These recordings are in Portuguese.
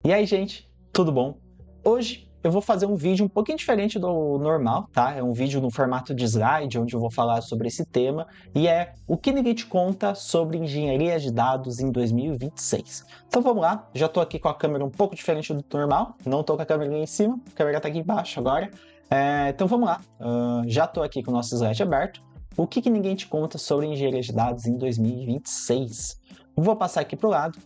E aí, gente, tudo bom? Hoje eu vou fazer um vídeo um pouquinho diferente do normal, tá? É um vídeo no formato de slide, onde eu vou falar sobre esse tema, e é o que ninguém te conta sobre engenharia de dados em 2026. Então vamos lá, já tô aqui com a câmera um pouco diferente do normal, não tô com a câmera em cima, a câmera tá aqui embaixo agora. Então vamos lá, já tô aqui com o nosso slide aberto. O que ninguém te conta sobre engenharia de dados em 2026? Vou passar aqui pro lado.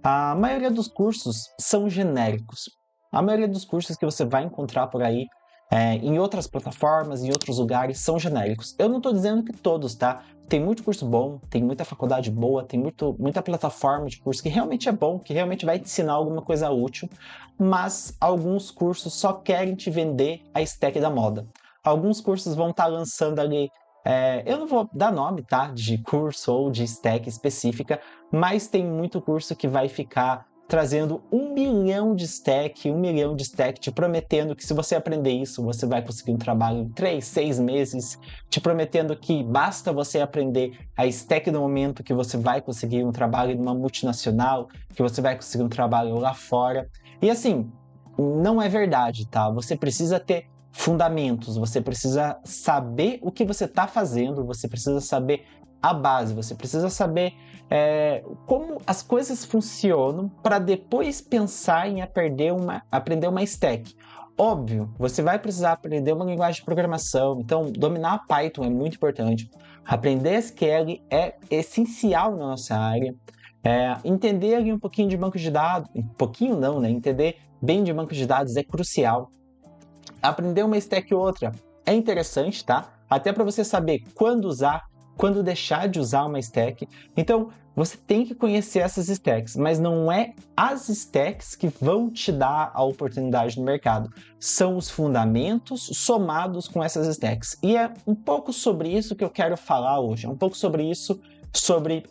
A maioria dos cursos são genéricos. A maioria dos cursos que você vai encontrar por aí, em outras plataformas, em outros lugares, são genéricos. Eu não estou dizendo que todos, tá? Tem muito curso bom, tem muita faculdade boa, tem muita plataforma de curso que realmente é bom, que realmente vai te ensinar alguma coisa útil, mas alguns cursos só querem te vender a stack da moda. Alguns cursos vão estar lançando ali, eu não vou dar nome, tá? De curso ou de stack específica, mas tem muito curso que vai ficar trazendo 1 milhão de stack, te prometendo que se você aprender isso, você vai conseguir um trabalho em 3, 6 meses, te prometendo que basta você aprender a stack no momento que você vai conseguir um trabalho numa multinacional, que você vai conseguir um trabalho lá fora. E assim, não é verdade, tá? Você precisa ter fundamentos, você precisa saber o que você está fazendo, você precisa saber a base, você precisa saber como as coisas funcionam para depois pensar em aprender uma stack. Óbvio, você vai precisar aprender uma linguagem de programação, então dominar Python é muito importante. Aprender SQL é essencial na nossa área. Entender ali um pouquinho de banco de dados, um pouquinho não, né? Entender bem de banco de dados é crucial. Aprender uma stack ou outra é interessante, tá? Até para você saber quando usar, quando deixar de usar uma stack. Então, você tem que conhecer essas stacks, mas não é as stacks que vão te dar a oportunidade no mercado. São os fundamentos somados com essas stacks. E é um pouco sobre isso que eu quero falar hoje. É um pouco sobre isso, sobre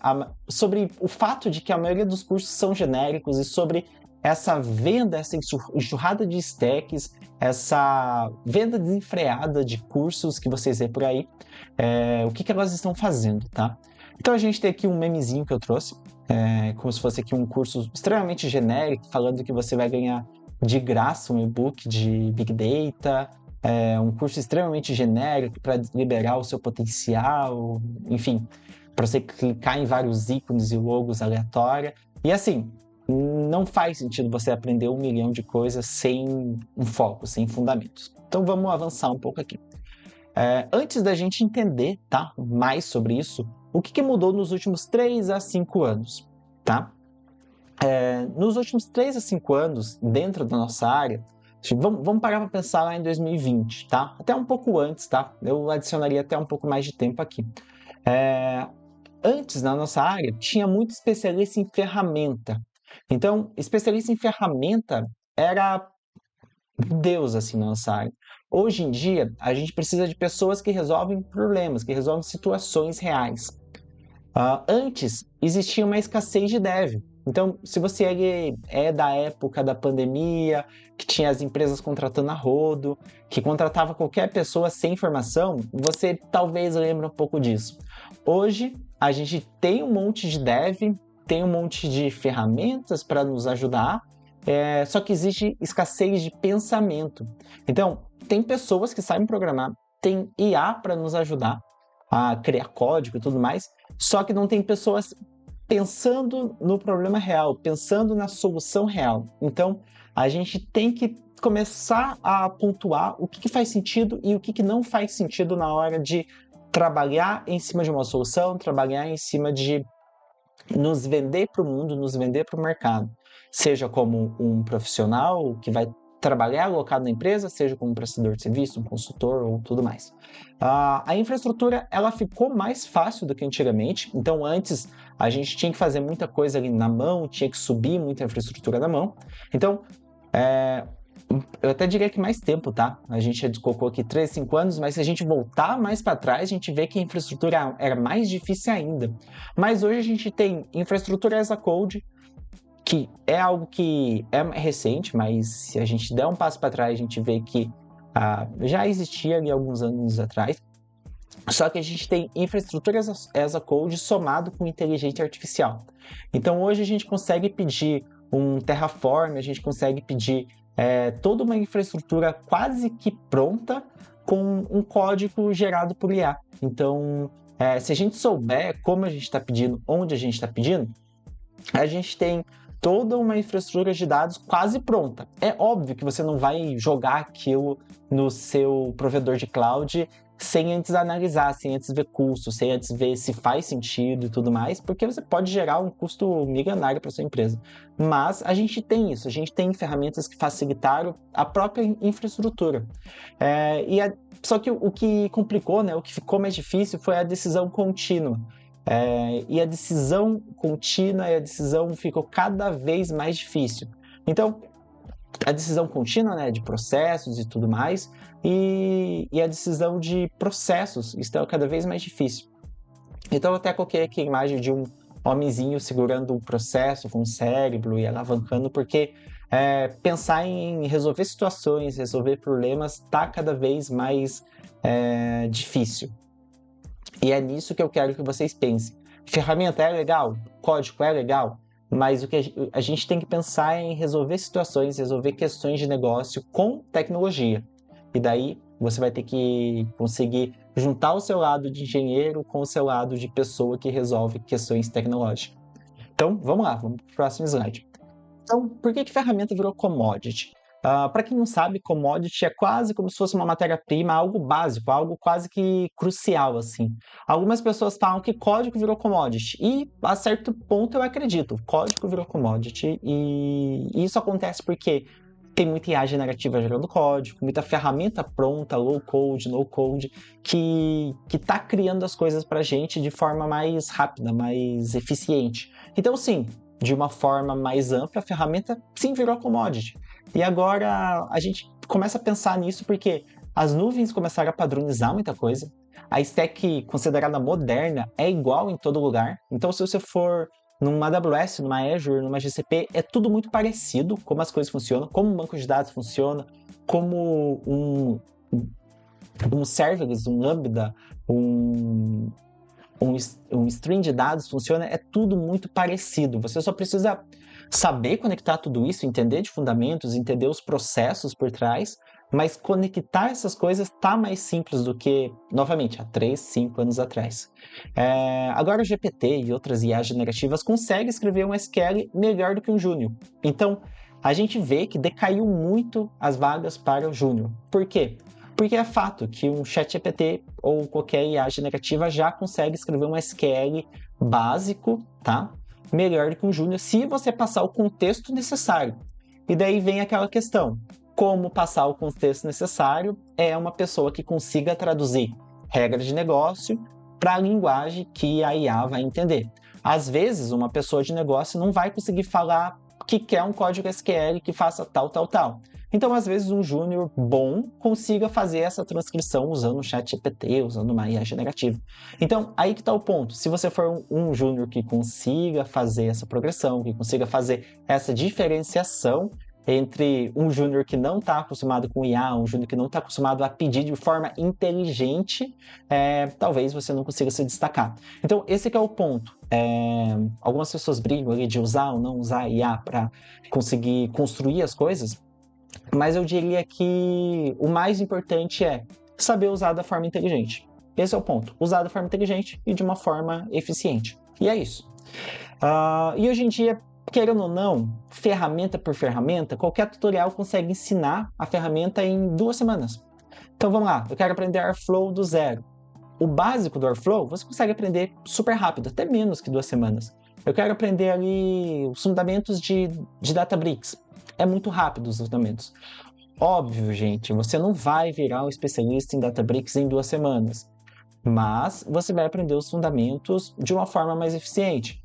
o fato de que a maioria dos cursos são genéricos e sobre essa venda, essa enxurrada de stacks, essa venda desenfreada de cursos que vocês vê por aí, o que elas estão fazendo, tá? Então a gente tem aqui um memezinho que eu trouxe, como se fosse aqui um curso extremamente genérico, falando que você vai ganhar de graça um e-book de Big Data, um curso extremamente genérico para liberar o seu potencial, enfim, para você clicar em vários ícones e logos aleatórios. E assim, não faz sentido você aprender 1 milhão de coisas sem um foco, sem fundamentos. Então vamos avançar um pouco aqui. Antes da gente entender, tá, mais sobre isso, o que mudou nos últimos 3 a 5 anos, tá? Nos últimos 3 a 5 anos, dentro da nossa área, vamos parar para pensar lá em 2020, tá? Até um pouco antes, tá? Eu adicionaria até um pouco mais de tempo aqui. Antes, na nossa área, tinha muito especialista em ferramenta. Então, especialista em ferramenta era Deus, assim, na nossa área. Hoje em dia, a gente precisa de pessoas que resolvem problemas, que resolvem situações reais. Antes, existia uma escassez de dev. Então, se você é da época da pandemia, que tinha as empresas contratando a rodo, que contratava qualquer pessoa sem formação, você talvez lembre um pouco disso. Hoje, a gente tem um monte de dev, tem um monte de ferramentas para nos ajudar, só que existe escassez de pensamento. Então, tem pessoas que sabem programar, tem IA para nos ajudar a criar código e tudo mais, só que não tem pessoas pensando no problema real, pensando na solução real. Então, a gente tem que começar a pontuar o que faz sentido e o que não faz sentido na hora de trabalhar em cima de uma solução, trabalhar em cima de nos vender para o mundo, nos vender para o mercado. Seja como um profissional que vai trabalhar alocado na empresa, seja como um prestador de serviço, um consultor ou tudo mais. A infraestrutura ela ficou mais fácil do que antigamente, então antes a gente tinha que fazer muita coisa ali na mão, tinha que subir muita infraestrutura na mão. Então, eu até diria que mais tempo, tá? A gente já colocou aqui 3, 5 anos, mas se a gente voltar mais para trás, a gente vê que a infraestrutura era mais difícil ainda. Mas hoje a gente tem infraestrutura as a code, que é algo que é recente, mas se a gente der um passo para trás, a gente vê que já existia ali alguns anos atrás. Só que a gente tem infraestrutura as a code somado com inteligência artificial. Então hoje a gente consegue pedir um Terraform, a gente consegue pedir toda uma infraestrutura quase que pronta com um código gerado por IA. Então, se a gente souber como a gente está pedindo, onde a gente está pedindo, a gente tem toda uma infraestrutura de dados quase pronta. É óbvio que você não vai jogar aquilo no seu provedor de cloud sem antes analisar, sem antes ver custo, sem antes ver se faz sentido e tudo mais, porque você pode gerar um custo milionário para sua empresa. Mas a gente tem isso, a gente tem ferramentas que facilitaram a própria infraestrutura. Só que o que complicou, né, o que ficou mais difícil foi a decisão contínua. E a decisão contínua e a decisão ficou cada vez mais difícil. Então, a decisão contínua, né, de processos e tudo mais, e a decisão de processos está cada vez mais difícil. Então, eu até coloquei aqui a imagem de um homenzinho segurando um processo com o cérebro e alavancando, porque pensar em resolver situações, resolver problemas, está cada vez mais difícil. E é nisso que eu quero que vocês pensem. Ferramenta é legal, código é legal, mas o que a gente tem que pensar é em resolver situações, resolver questões de negócio com tecnologia. E daí você vai ter que conseguir juntar o seu lado de engenheiro com o seu lado de pessoa que resolve questões tecnológicas. Então, vamos lá, vamos para o próximo slide. Então, por que ferramenta virou commodity? Para quem não sabe, commodity é quase como se fosse uma matéria-prima, algo básico, algo quase que crucial, assim. Algumas pessoas falam que código virou commodity, e a certo ponto eu acredito, código virou commodity, e isso acontece porque tem muita IA generativa gerando código, muita ferramenta pronta, low code, no code, que está criando as coisas para a gente de forma mais rápida, mais eficiente. Então, sim, de uma forma mais ampla, a ferramenta sim virou commodity. E agora a gente começa a pensar nisso porque as nuvens começaram a padronizar muita coisa. A stack considerada moderna é igual em todo lugar. Então, se você for numa AWS, numa Azure, numa GCP, é tudo muito parecido, como as coisas funcionam, como um banco de dados funciona, como um serverless, um Lambda, um string de dados funciona, é tudo muito parecido. Você só precisa saber conectar tudo isso, entender de fundamentos, entender os processos por trás, mas conectar essas coisas está mais simples do que, novamente, há 3, 5 anos atrás. Agora o GPT e outras IA generativas conseguem escrever um SQL melhor do que um júnior. Então, a gente vê que decaiu muito as vagas para o júnior. Por quê? Porque é fato que um ChatGPT ou qualquer IA generativa já consegue escrever um SQL básico, tá? Melhor do que um júnior, se você passar o contexto necessário. E daí vem aquela questão, como passar o contexto necessário é uma pessoa que consiga traduzir regras de negócio para a linguagem que a IA vai entender. Às vezes, uma pessoa de negócio não vai conseguir falar que quer um código SQL que faça tal, tal, tal. Então, às vezes, um júnior bom consiga fazer essa transcrição usando o ChatGPT, usando uma IA generativa. Então, aí que está o ponto. Se você for um júnior que consiga fazer essa progressão, que consiga fazer essa diferenciação entre um júnior que não está acostumado com IA, um júnior que não está acostumado a pedir de forma inteligente, talvez você não consiga se destacar. Então, esse que é o ponto. Algumas pessoas brigam ali de usar ou não usar IA para conseguir construir as coisas, mas eu diria que o mais importante é saber usar da forma inteligente. Esse é o ponto. Usar da forma inteligente e de uma forma eficiente. E é isso. E hoje em dia, querendo ou não, ferramenta por ferramenta, qualquer tutorial consegue ensinar a ferramenta em 2 semanas. Então vamos lá, eu quero aprender Airflow do zero. O básico do Airflow você consegue aprender super rápido, até menos que 2 semanas. Eu quero aprender ali os fundamentos de Databricks. É muito rápido os fundamentos. Óbvio, gente, você não vai virar um especialista em Databricks em 2 semanas, mas você vai aprender os fundamentos de uma forma mais eficiente.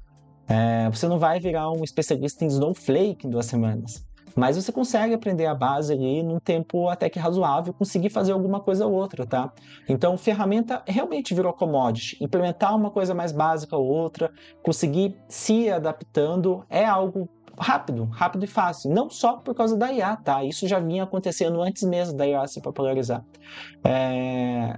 Você não vai virar um especialista em Snowflake em 2 semanas, mas você consegue aprender a base ali num tempo até que razoável, conseguir fazer alguma coisa ou outra, tá? Então, ferramenta realmente virou commodity. Implementar uma coisa mais básica ou outra, conseguir se adaptando é algo rápido e fácil. Não só por causa da IA, tá? Isso já vinha acontecendo antes mesmo da IA se popularizar.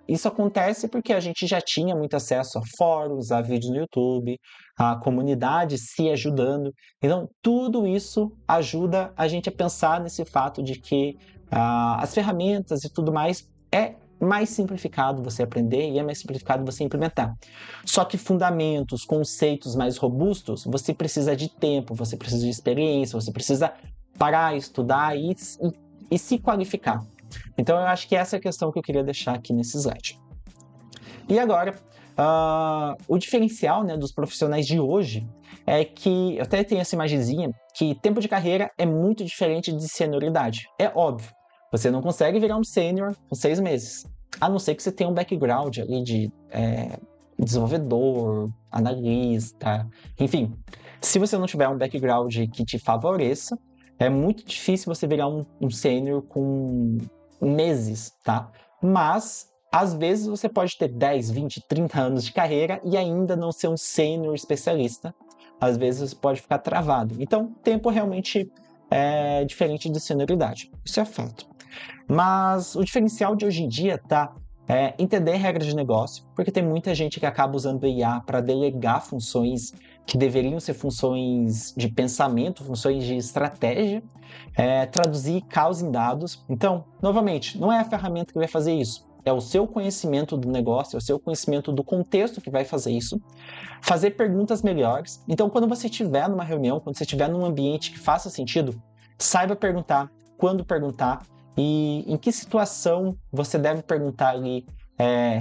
Isso acontece porque a gente já tinha muito acesso a fóruns, a vídeos no YouTube, a comunidade se ajudando. Então, tudo isso ajuda a gente a pensar nesse fato de que as ferramentas e tudo mais é mais simplificado você aprender e é mais simplificado você implementar. Só que fundamentos, conceitos mais robustos, você precisa de tempo, você precisa de experiência, você precisa parar, estudar e se qualificar. Então, eu acho que essa é a questão que eu queria deixar aqui nesse slide. E agora, o diferencial, né, dos profissionais de hoje é que, eu até tenho essa imagenzinha, que tempo de carreira é muito diferente de senioridade. É óbvio, você não consegue virar um sênior com 6 meses, a não ser que você tenha um background ali de desenvolvedor, analista, enfim. Se você não tiver um background que te favoreça, é muito difícil você virar um sênior com meses, tá? Mas, às vezes, você pode ter 10, 20, 30 anos de carreira e ainda não ser um sênior especialista. Às vezes, você pode ficar travado. Então, tempo realmente é diferente de senioridade. Isso é fato. Mas o diferencial de hoje em dia tá entender regras de negócio, porque tem muita gente que acaba usando o IA para delegar funções que deveriam ser funções de pensamento, funções de estratégia, traduzir caos em dados. Então, novamente, não é a ferramenta que vai fazer isso, é o seu conhecimento do negócio, é o seu conhecimento do contexto que vai fazer isso. Fazer perguntas melhores. Então, quando você estiver numa reunião, quando você estiver num ambiente que faça sentido, saiba perguntar, quando perguntar e em que situação você deve perguntar ali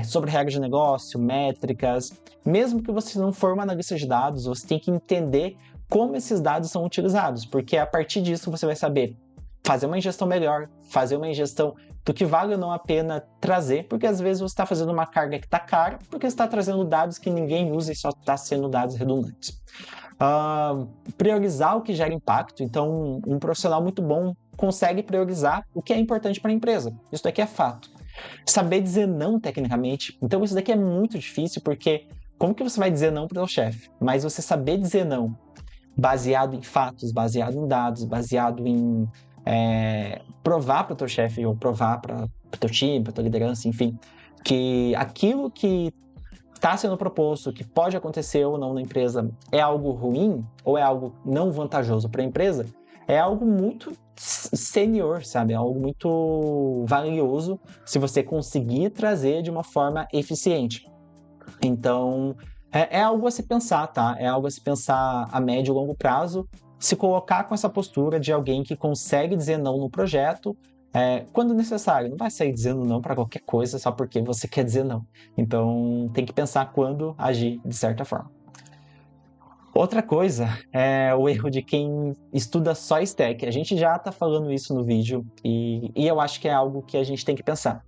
sobre regras de negócio, métricas. Mesmo que você não for um analista de dados, você tem que entender como esses dados são utilizados, porque a partir disso você vai saber fazer uma ingestão melhor, fazer uma ingestão do que vale ou não a pena trazer, porque às vezes você está fazendo uma carga que está cara, porque você está trazendo dados que ninguém usa e só está sendo dados redundantes. Priorizar o que gera impacto. Então, um profissional muito bom consegue priorizar o que é importante para a empresa. Isso daqui é fato. Saber dizer não tecnicamente. Então, isso daqui é muito difícil, porque como que você vai dizer não para o seu chefe? Mas você saber dizer não baseado em fatos, baseado em dados, baseado em provar para o teu chefe ou provar para o teu time, para a tua liderança, enfim, que aquilo que está sendo proposto, que pode acontecer ou não na empresa, é algo ruim ou é algo não vantajoso para a empresa, é algo muito senior, sabe? É algo muito valioso se você conseguir trazer de uma forma eficiente. Então, é algo a se pensar, tá? É algo a se pensar a médio e longo prazo, se colocar com essa postura de alguém que consegue dizer não no projeto, quando necessário. Não vai sair dizendo não para qualquer coisa só porque você quer dizer não. Então, tem que pensar quando agir de certa forma. Outra coisa é o erro de quem estuda só stack. A gente já está falando isso no vídeo e eu acho que é algo que a gente tem que pensar.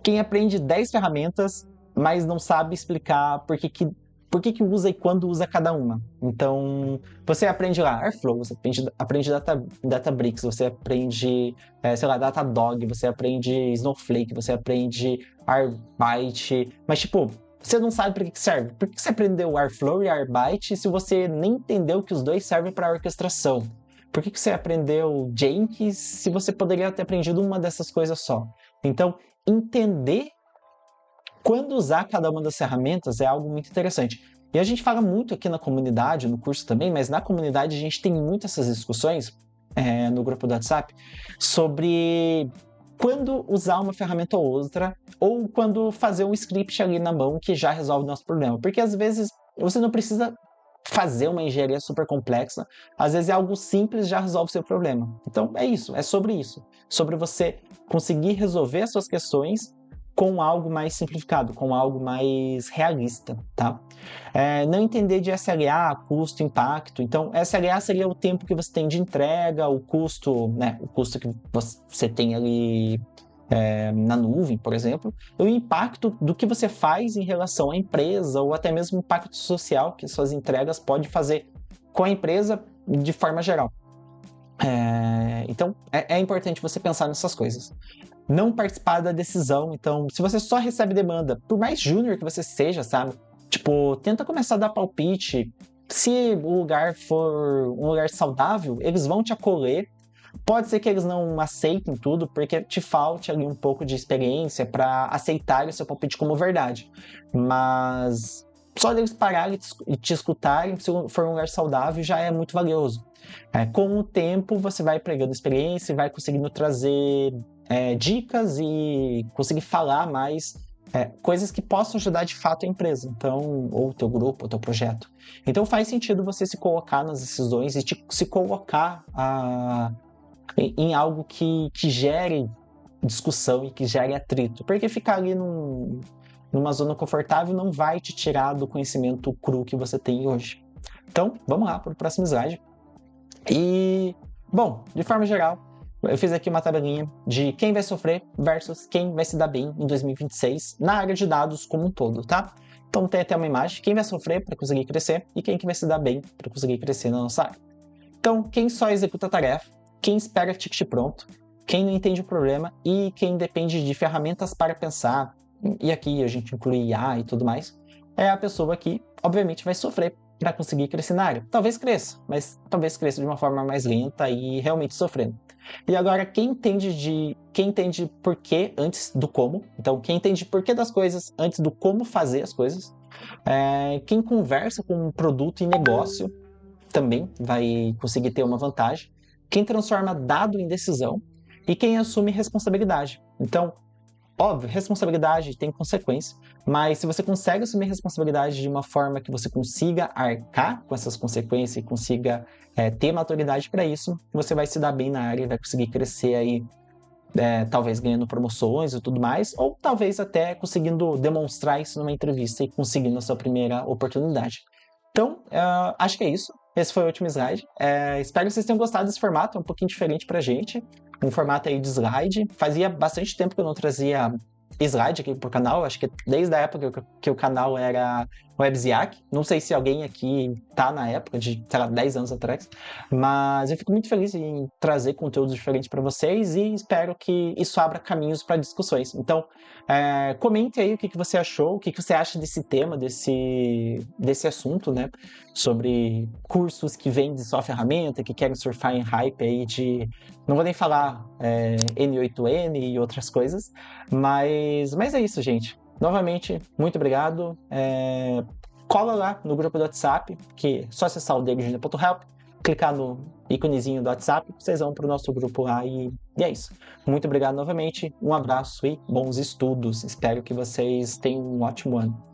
Quem aprende 10 ferramentas, mas não sabe explicar por que usa e quando usa cada uma. Então, você aprende lá Airflow, você aprende Databricks, você aprende, Datadog, você aprende Snowflake, você aprende Arbite, mas tipo, você não sabe para que serve. Por que você aprendeu Airflow e Arbite se você nem entendeu que os dois servem para orquestração? Por que você aprendeu Jenkins se você poderia ter aprendido uma dessas coisas só? Então, entender quando usar cada uma das ferramentas é algo muito interessante. E a gente fala muito aqui na comunidade, no curso também, mas na comunidade a gente tem muitas essas discussões no grupo do WhatsApp sobre quando usar uma ferramenta ou outra, ou quando fazer um script ali na mão que já resolve o nosso problema. Porque às vezes você não precisa fazer uma engenharia super complexa, às vezes é algo simples e já resolve o seu problema. Então é isso, é sobre isso. Sobre você conseguir resolver as suas questões com algo mais simplificado, com algo mais realista, tá? Não entender de SLA, custo, impacto. Então, SLA seria o tempo que você tem de entrega, o custo, né? O custo que você tem ali na nuvem, por exemplo, e o impacto do que você faz em relação à empresa, ou até mesmo o impacto social que suas entregas podem fazer com a empresa de forma geral. Então, é importante você pensar nessas coisas. Não participar da decisão. Então, se você só recebe demanda, por mais júnior que você seja, sabe? Tipo, tenta começar a dar palpite Se o lugar for um lugar saudável, eles vão te acolher. Pode ser que eles não aceitem tudo, porque te falte ali um pouco de experiência para aceitar o seu palpite como verdade. Mas só eles pararem e te escutarem, se for um lugar saudável, já é muito valioso. Com o tempo, você vai pegando experiência e vai conseguindo trazer dicas e conseguir falar mais coisas que possam ajudar de fato a empresa, então, ou o teu grupo, ou o teu projeto. Então faz sentido você se colocar nas decisões e se colocar em algo que gere discussão e que gere atrito, porque ficar ali numa zona confortável não vai te tirar do conhecimento cru que você tem hoje. Então, vamos lá para o próximo slide. E, bom, de forma geral, eu fiz aqui uma tabelinha de quem vai sofrer versus quem vai se dar bem em 2026 na área de dados como um todo, tá? Então tem até uma imagem, quem vai sofrer para conseguir crescer e quem que vai se dar bem para conseguir crescer na nossa área. Então, quem só executa a tarefa, quem espera ticket pronto, quem não entende o problema e quem depende de ferramentas para pensar, e aqui a gente inclui IA e tudo mais, é a pessoa que, obviamente, vai sofrer para conseguir crescer na área. Talvez cresça, mas talvez cresça de uma forma mais lenta e realmente sofrendo. E agora, quem entende porquê antes do como, então quem entende porquê das coisas antes do como fazer as coisas, quem conversa com produto e negócio também vai conseguir ter uma vantagem, quem transforma dado em decisão e quem assume responsabilidade. Então, óbvio, responsabilidade tem consequência, mas se você consegue assumir responsabilidade de uma forma que você consiga arcar com essas consequências e consiga ter maturidade para isso, você vai se dar bem na área e vai conseguir crescer aí, talvez ganhando promoções e tudo mais, ou talvez até conseguindo demonstrar isso numa entrevista e conseguindo a sua primeira oportunidade. Então, acho que é isso. Esse foi o último slide. Espero que vocês tenham gostado desse formato, é um pouquinho diferente pra gente. Um formato aí de slide. Fazia bastante tempo que eu não trazia slide aqui pro canal. Acho que desde a época que o canal era Webziac. Não sei se alguém aqui tá na época de, sei lá, 10 anos atrás. Mas eu fico muito feliz em trazer conteúdos diferentes para vocês e espero que isso abra caminhos para discussões. Então, comente aí o que você achou, o que você acha desse tema, desse assunto, né? Sobre cursos que vendem só ferramenta, que querem surfar em hype aí de... Não vou nem falar N8N e outras coisas, mas é isso, gente. Novamente, muito obrigado. Cola lá no grupo do WhatsApp, que é só acessar o diegojunia.help, clicar no íconezinho do WhatsApp, vocês vão para o nosso grupo lá e é isso. Muito obrigado novamente, um abraço e bons estudos. Espero que vocês tenham um ótimo ano.